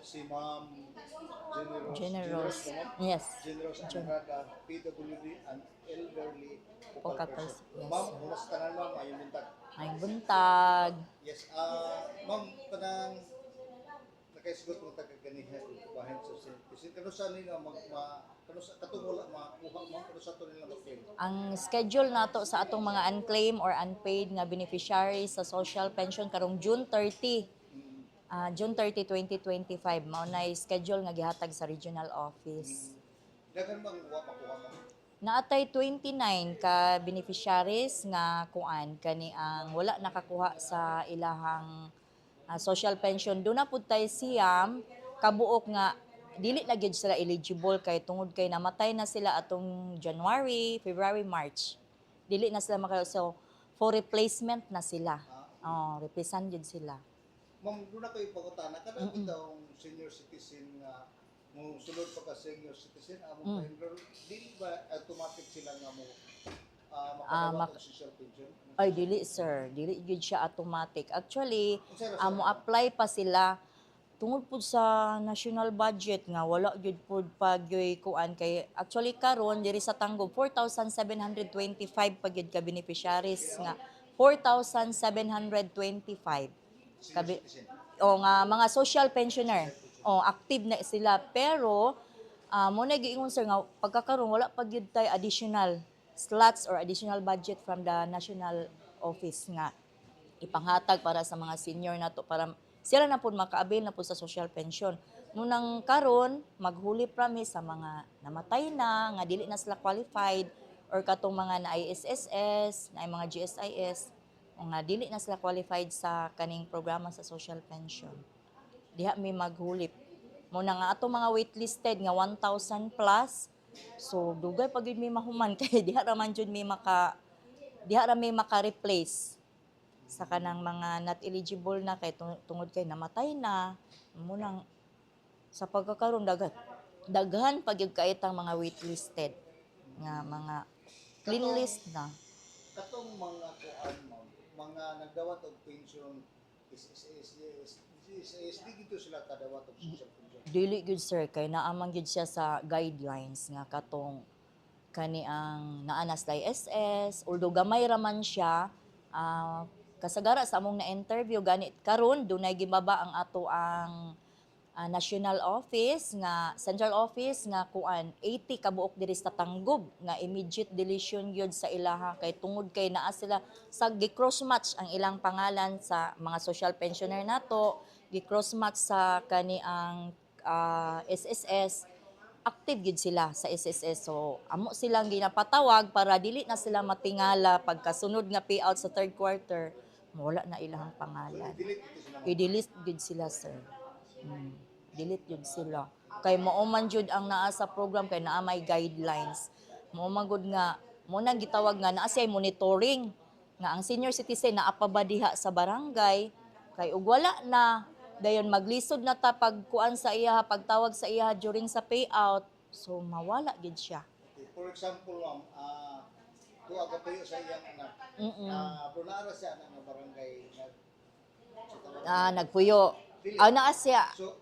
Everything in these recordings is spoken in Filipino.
si Ma'am Generous Generous. naman. Yes. Generous Gen Andrada, PWD and elderly focal Focal person. person. Yes, Ma'am, sir. unas tanan ma'am, ayun bintag. May buntag. Yes, ma'am, kanang nakaisgot mo taga ganihan bahin sa sin. Kasi kano sa nila kano sa katong wala makuha ma'am, kano sa to nila mag-claim. Ang schedule nato sa atong mga unclaimed or unpaid nga beneficiaries sa social pension karong June 30. Mm, June 30, 2025 mao nay schedule nga gihatag sa regional office. mm. Dagan bang wa makuha ma'am? Naatay 29 ka beneficiaries nga kuan kani ang wala nakakuha sa ilahang social pension. Doon na pud tay siyam kabuok nga dili na gyud sila eligible kay tungod kay namatay na sila atong January, February, March. Dili na sila makayo so for replacement na sila. Oh, replacean gyud sila. Ma'am, doon na kayo pagutana, kada bitaw senior citizen nga mo sulod pa ka senior citizen, amo pa enroll, di ba automatic sila nga mo makadawat og social pension? Ay, dili sir. Dili gyud siya automatic. Actually, Unsa ra mo sila? apply pa sila tungod pud sa national budget nga wala gyud pud pagyoy kuan kay actually karon diri sa Tanggob 4,725 pa gyud ka beneficiaries nga 4,725 Senior kabi citizen. o nga mga social pensioner. O active na sila pero mo na giingon sir nga pagkakaroon wala pa gyud tay additional slots or additional budget from the national office nga ipanghatag para sa mga senior nato para sila na pud maka-avail na pud sa social pension. Munang karon maghuli promise sa mga namatay na nga dili na sila qualified or katong mga na ISSS, na mga GSIS o nga dili na sila qualified sa kaning programa sa social pension. Diha may maghulip. Muna nga ato mga waitlisted nga 1,000 plus. So dugay pag yun may mahuman kay diha ra man jud may maka-replace sa kanang mga not eligible na kay tungod kay namatay na munang sa pagkakaroon daghan pag yung kaitang mga waitlisted nga mga clean list na. Katong mga kuan ma'am, mga nagdawat og pension is di gito sila kadawat og social pension. Dili gyud sir kay naamang gyud siya sa guidelines nga katong kani ang naanas sa ISS although gamay ra man siya kasagara sa among na-interview gani karon dunay gibaba ang ato ang national office nga central office nga kuan 80 kabuok diri sa Tanggob nga immediate deletion gyud sa ilaha kay tungod kay naa sila sa gi-cross match ang ilang pangalan sa mga social pensioner nato gi-cross match sa kani ang SSS active gid sila sa SSS so amo silang ginapatawag para dili na sila matingala pagkasunod nga payout sa third quarter wala na ilang pangalan Delete gito sila ma'am. i-delete gid sila sir. Delete yun sila. Kay mao man jud ang naa sa program kay naa may guidelines. Mao man gud nga mo nang gitawag nga naa siya monitoring nga ang senior citizen naa pa ba diha sa barangay kay ug wala na dayon maglisod na ta pagkuan sa iya pagtawag sa iya during sa payout so mawala gid siya. Okay. For example ma'am, tuwa ka payo sa iyang anak. Pero naara siya anak nga barangay nga sa tawag. Nagpuyo. Dili. Naa siya. So,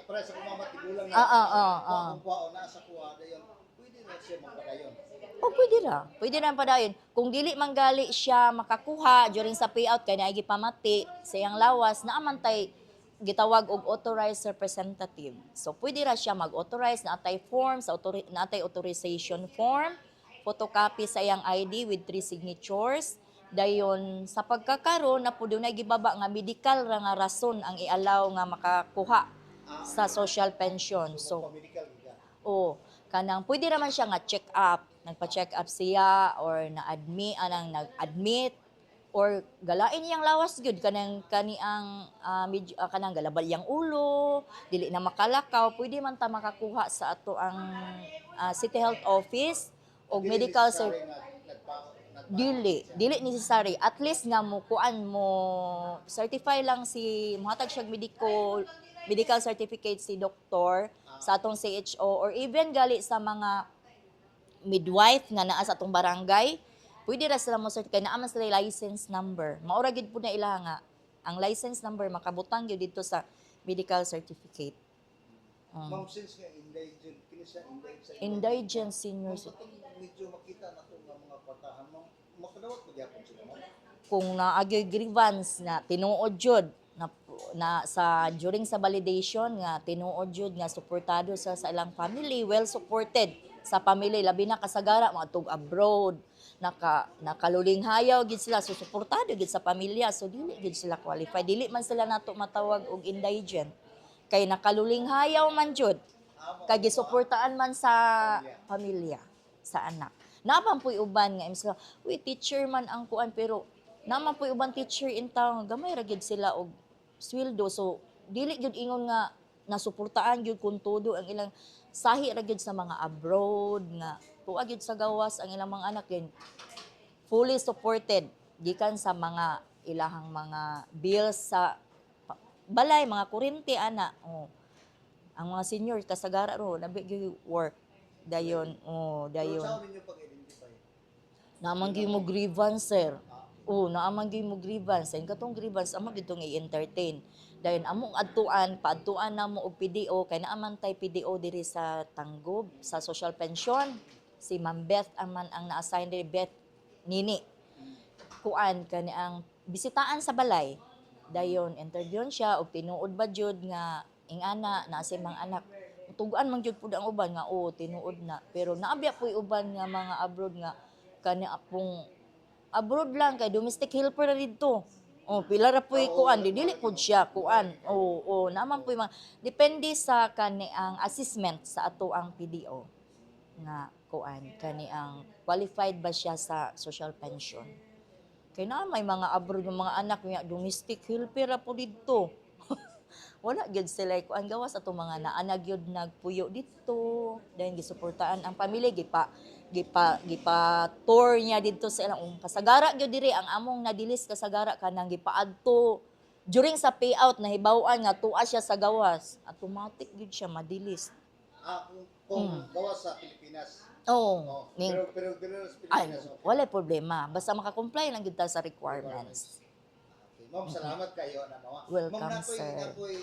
para sa kumama tigulang na, kung kuha o nasa kuha, dayon, pwede na siya magpadayon. O pwede ra. Pwede ra padayon. Kung dili manggali siya makakuha during sa payout kay naay gipamati sa iyang lawas naaman tay gitawag og authorized representative. So pwede ra siya mag-authorize naatay form sa naatay authorization form, photocopy sa iyang ID with 3 signatures. Dayon sa pagkakaroon na pud dunay gibaba nga medical ra nga rason ang i-allow nga makakuha sa social pension. So Pamedical gida. kanang pwede raman siya nga check up, nagpa-check up siya or nag-admit or galain iyang lawas gyud kanang kanang galabal iyang ulo, dili na makalakaw, pwede man ta makakuha sa ato ang City Health Office og Dili medical necessary nga dili necessary at least nga mo kuan mo certify lang si mohatag siya medical certificate si doktor sa atong CHO or even gali sa mga midwife nga naa sa atong barangay pwede ra sila mo certify naa man sila license number maura gid pud na ila nga ang license number makabutang gyud dito sa medical certificate Ma'am, since nga indigent, kini siya indigent. Indigent senior Ma'am, katong medyo makita na ito nga mga kwartahan, ma'am, makadawat mo gyapon sila, ma'am. kung naagyoy grievance nga tinuod jud na sa during sa validation nga tinuod jud nga suportado sa ilang family, well supported sa family, labi na kasagara mga tug abroad, nakaluling hayaw gid sila, so suportado gid sa pamilya, so dili gid sila qualified, dili man sila nato matawag og indigent kay nakaluling hayaw man jud kay gisuportaan man sa pamilya, sa anak. Naman po'y uban nga imsila, uy, teacher man ang kuan, pero naman po'y uban teacher in town, gamay ra gyud sila og sweldo, so dili gyud ingon nga nasuportaan gyud kun todo ang ilang sahi ra gyud sa mga abroad nga tuwa gyud sa gawas ang ilang mga anak din fully supported gikan sa mga ilahang mga bills sa balay, mga kuryente ana. Oh. Ang mga senior kasagara ro nabi gyud work dayon, Pero dayon. sa ninyo pag-identify? Naman gyud mo grievance, sir. Naaman gyud mo grievance. Ang katong grievance amo gyud tong i-entertain. Dayon among paadtuan na mo og PDO kay naaman tay PDO diri sa Tanggob sa social pension. Si Ma'am Beth aman ang na-assign diri, Beth Nini. Kuan kani ang bisitaan sa balay. Dayon interview siya og tinuod ba jud nga ingana na si mga anak. Tuguan man jud pud ang uban nga tinuod na. Pero naabya po'y uban nga mga abroad nga kani apong abroad lang kay domestic helper na didto. Pila ra po'y kuan, dili pud siya kuan. Naman po'y mga depende sa kani ang assessment sa ato ang PDO nga kuan kani ang qualified ba siya sa social pension. Kay na may mga abroad ng mga anak nga domestic helper ra po didto. Wala gyud sila kuan gawas ato mga naana gyud nagpuyo dito, then gisuportaan ang pamilya gipa tour niya dito sa ilang kasagara gyud diri ang among nadilis kasagara kanang gipaadto during sa payout nahibaw-an nga tuwa siya sa gawas, automatic gyud siya madilis. Kung gawas sa Pilipinas. Ning Pero sa ay, Pilipinas. Okay. wala problema basta maka-comply lang gyud ta sa requirements. Okay. Ma'am, salamat kayo na ma'am. Welcome, Ma'am, sir. nakoy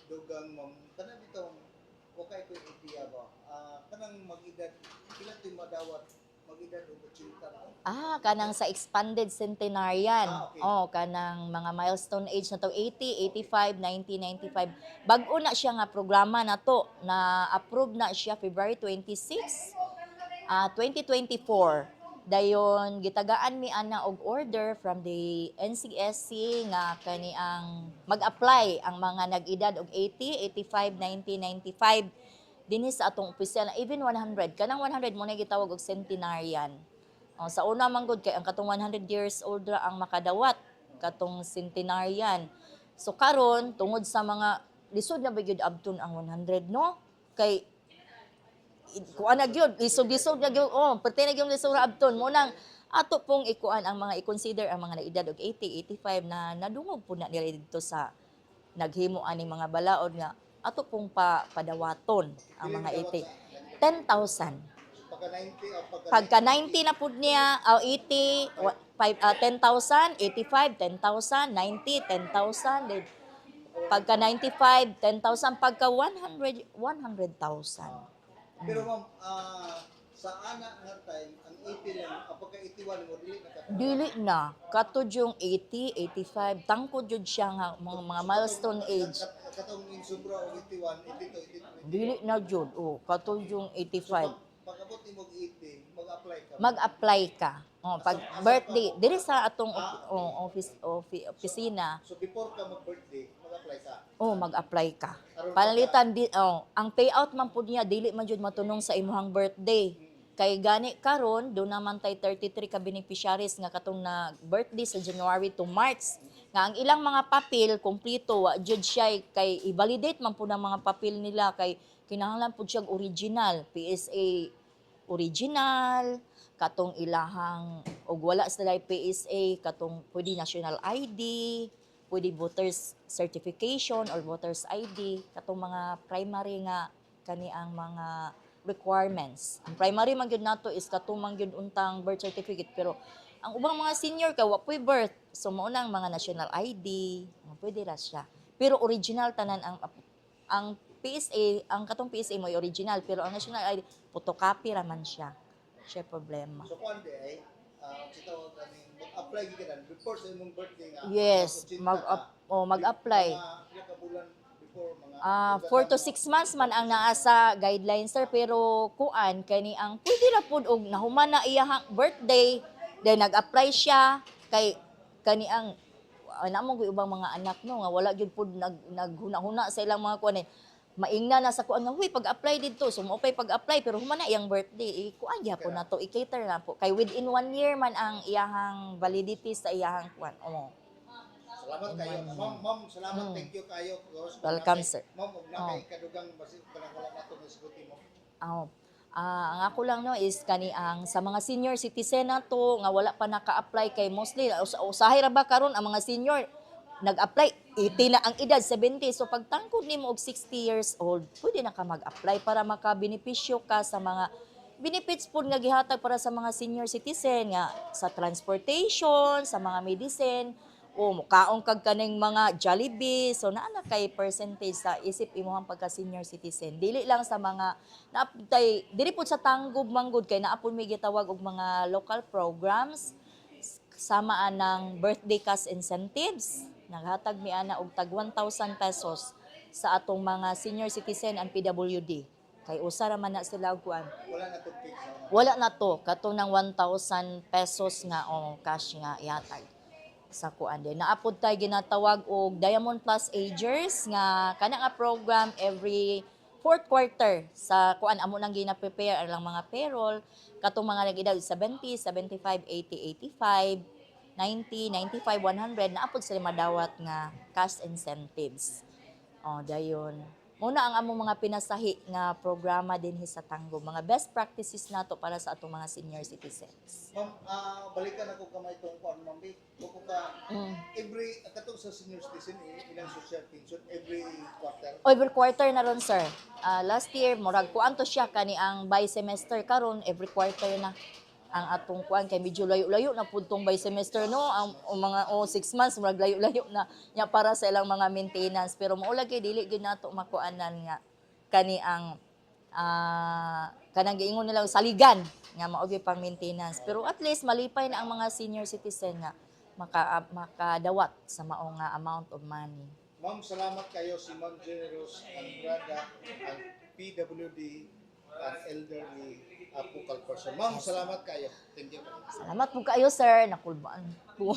dugang ma'am. Kanang dito, okay ko yung idea ba? Kanang mag-edad, kailan ito yung madawat? Mag-edad o 80 Kanang sa expanded centenarian. Okay. Kanang mga milestone age na to 80, 85, 90, 95. Bag-o na siya nga programa na to na approve na siya February 26, 2024. Dayon gitagaan mi ana og order from the NCSC nga kani ang mag-apply ang mga nag-edad og 80, 85, 90, 95 dinhi sa atong opisyal na even 100 kanang 100 mo na gitawag og centenarian. Sa una man gud kay ang katong 100 years old ra ang makadawat katong centenarian. So karon tungod sa mga lisod na ba gyud abton ang 100 no? Kay kuan na gyud lisod na gyud perti na gyud lisod ra abton mo nang ato pong ikuan ang mga i-consider ang mga naedad og 80, 85 na nadungog po na nila dito sa naghimo ani mga balaod nga ato pong padawaton ang mga 80. 10,000. Pagka 90 o Pagka 90 na pud niya, 80, 10,000, 85, 10,000, 90, 10,000. Then, pagka 95, 10,000. Pagka 100, 100,000. Pero ma'am, sa anak nga time, ang 80 lang, pagka 81 mo, dili na ka. Dili na. Katod yung 80, 85. Tangkod yun siya nga, mga milestone age. Katong in Subra o 81, 82, 82. Dili na yun. Katod yung 85. Pag-abot mo 80, mag-apply ka. Mag-apply ka. Pag birthday, diri sa atong opisina, So before ka mag-birthday, mag-apply ka. mag-apply ka. Panalitan ang payout man pud niya dili man jud matunong sa imuhang birthday. Kay gani karon do naman tay 33 ka beneficiaries nga katong na birthday sa January to March. Nga ang ilang mga papel kompleto wa jud siya kay i-validate man pud ang mga papel nila kay kinahanglan pud siya original, PSA original, katong ilahang og wala sila PSA katong pwede national ID, pwede voters certification or voters ID, katong mga primary nga kani ang mga requirements. Ang primary man gyud nato is katumang gyud untang birth certificate, pero ang ubang mga senior ka wa puy birth, so mao nang mga national ID, pwede ra siya. Pero original tanan ang PSA, ang katong PSA mo ay original, pero ang national ID, photocopy raman siya. Siya problema. So kung hindi ay, kita ko kaning mag-apply ka na before sa imong birthday nga. Yes, mag-apply. Mga ilang ka bulan before, mga 4 to 6 months man ang naa sa guidelines sir, pero kuan kani ang pwede ra pud og nahuman na iyahang birthday, then nag-apply siya kay kani ang namo gyud ubang mga anak no nga wala gyud pud naghuna-huna sa ilang mga kuan maingna na sa kuan nga huy pag-apply didto so mo pag-apply pero human na iyang birthday kuan gyapon na to i-cater na po kay within 1 year man ang iyahang validity sa iyahang kuan. Salamat kayo. Ma'am, salamat. Thank you kayo. Welcome, sir. Ma'am, ug na kay kadugang basi kanang wala nato nisguti mo. Ang ako lang no is kani ang sa mga senior citizen na to nga wala pa naka-apply kay mostly usahay ra ba karon ang mga senior nag-apply 80 na ang edad 70 so pagtangkod nimo og 60 years old pwede na ka mag-apply para makabenepisyo ka sa mga benefits pud nga gihatag para sa mga senior citizen nga sa transportation, sa mga medicine o mukaon kag kaning mga Jollibee so naa na kay percentage sa isip imuhang pagka senior citizen dili lang sa mga naaptay dili pud sa tanggob manggod kay naa pud may gitawag og mga local programs samaan ng birthday cash incentives naghatag mi ana og tag 1,000 pesos sa atong mga senior citizen and PWD kay usa ra man na sila og kuan wala na to kato ng 1,000 pesos nga cash nga ihatag sa kuan din. Naapod tay ginatawag og Diamond Plus Agers nga kana nga program every fourth quarter sa kuan amo nang gina-prepare ang mga payroll katong mga nag-edad 70, 75, 80, 85, 90, 95, 100 naapod sila madawat nga cash incentives. Dayon. Muna ang among mga pinasahi nga programa din sa Tanggo, mga best practices nato para sa atong mga senior citizens. Ma'am, balikan ako kamay itong kuan ma'am. Kung ka every katong sa senior citizen ilang social pension every quarter. Every quarter na ron sir. Last year murag kuan to siya kani ang by semester karon every quarter na ang atong kuan kay medyo layo-layo na pud tong by semester no ang mga 6 months murag layo-layo na nya para sa ilang mga maintenance pero maulag kay dili gyud nato makuanan nga kani ang kanang giingon nila saligan nga mao gyud pang maintenance pero at least malipay na ang mga senior citizen nga makadawat sa mao nga amount of money. Ma'am, salamat kayo si Ma'am Generous Andrada ang PWD ang elderly focal person. Ma'am, salamat kayo. Thank you. Salamat po kayo sir nakulbaan po.